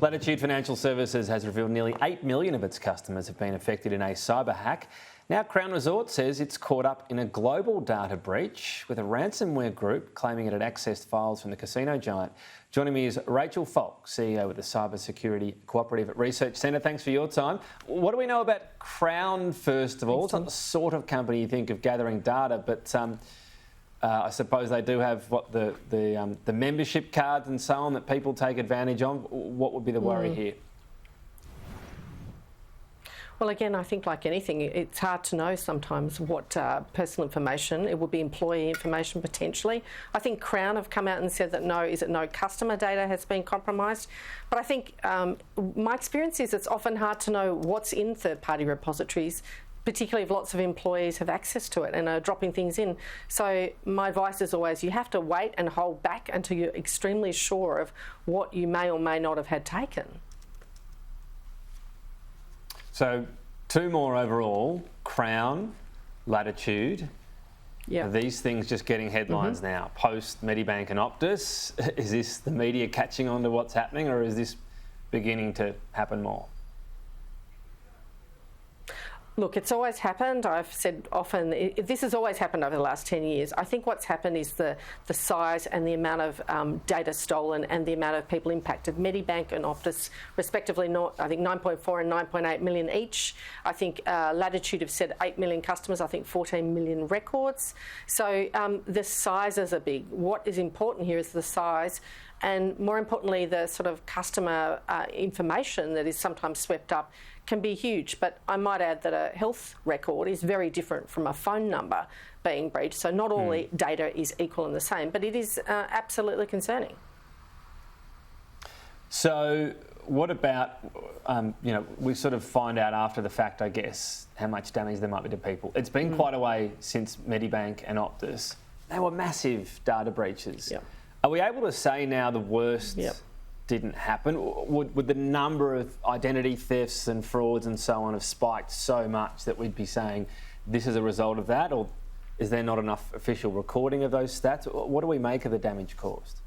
Latitude Financial Services has revealed nearly 8 million of its customers have been affected in a cyber hack. Now Crown Resort says it's caught up in a global data breach with a ransomware group claiming it had accessed files from the casino giant. Joining me is Rachael, CEO with the Cybersecurity Cooperative Research Centre. Thanks for your time. What do we know about Crown, first of all? It's not the sort of company you think of gathering data, but I suppose they do have the membership cards and so on that people take advantage of. What would be the worry here? Well, again, I think like anything, it's hard to know sometimes what personal information. It would be employee information potentially. I think Crown have come out and said that no customer data has been compromised. But I think my experience is it's often hard to know what's in third-party repositories, particularly if lots of employees have access to it and are dropping things in. So my advice is always you have to wait and hold back until you're extremely sure of what you may or may not have had taken. So 2 more overall, Crown, Latitude. Yeah. Are these things just getting headlines now? Post Medibank and Optus, is this the media catching on to what's happening, or is this beginning to happen more? Look, it's always happened. I've said often, this has always happened over the last 10 years. I think what's happened is the size and the amount of data stolen and the amount of people impacted. Medibank and Optus, respectively, I think 9.4 and 9.8 million each. I think Latitude have said 8 million customers, I think 14 million records. So the sizes are big. What is important here is the size, and more importantly, the sort of customer information that is sometimes swept up can be huge. But I might add that a health record is very different from a phone number being breached. So not all data is equal and the same, but it is absolutely concerning. So what about, we sort of find out after the fact, I guess, how much damage there might be to people. It's been quite a way since Medibank and Optus. They were massive data breaches. Yep. Are we able to say now the worst didn't happen? Would the number of identity thefts and frauds and so on have spiked so much that we'd be saying this is a result of that, or is there not enough official recording of those stats? What do we make of the damage caused?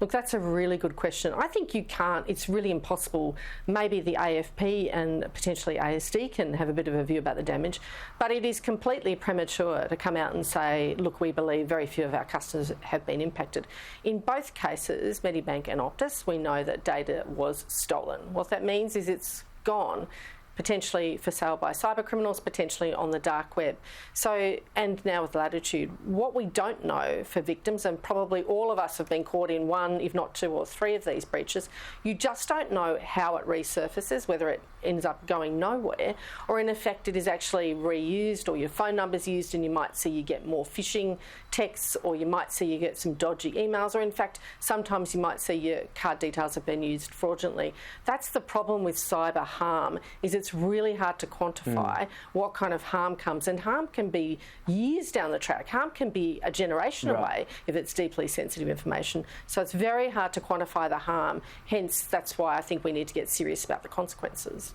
Look, that's a really good question. I think you can't, it's really impossible. Maybe the AFP and potentially ASD can have a bit of a view about the damage, but it is completely premature to come out and say, look, we believe very few of our customers have been impacted. In both cases, Medibank and Optus, we know that data was stolen. What that means is it's gone, potentially for sale by cyber criminals, potentially on the dark web. So, and now with Latitude, what we don't know for victims, and probably all of us have been caught in 1, if not 2 or 3 of these breaches, you just don't know how it resurfaces, whether it ends up going nowhere, or in effect it is actually reused, or your phone number's used and you might see you get more phishing texts, or you might see you get some dodgy emails, or in fact sometimes you might see your card details have been used fraudulently. That's the problem with cyber harm, is it's really hard to quantify what kind of harm comes, and harm can be years down the track. Harm can be a generation away if it's deeply sensitive information. So it's very hard to quantify the harm. Hence, that's why I think we need to get serious about the consequences.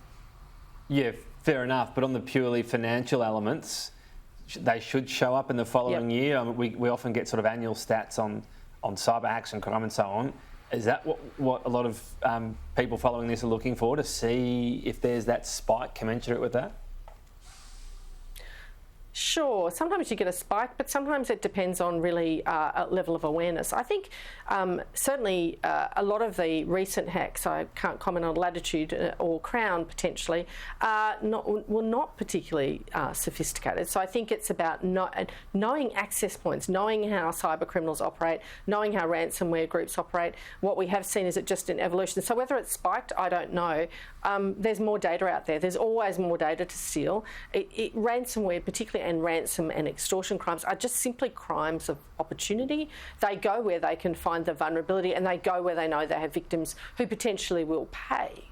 Yeah, fair enough. But on the purely financial elements, they should show up in the following year. I mean, we often get sort of annual stats on cyber hacks and crime and so on. Is that what a lot of people following this are looking for, to see if there's that spike commensurate with that? Sure, sometimes you get a spike, but sometimes it depends on really a level of awareness. I think certainly a lot of the recent hacks, I can't comment on Latitude or Crown potentially, were not particularly sophisticated. So I think it's about knowing access points, knowing how cyber criminals operate, knowing how ransomware groups operate. What we have seen is it just an evolution. So whether it's spiked, I don't know. There's more data out there. There's always more data to steal. Ransomware particularly, and ransom and extortion crimes are just simply crimes of opportunity. They go where they can find the vulnerability, and they go where they know they have victims who potentially will pay.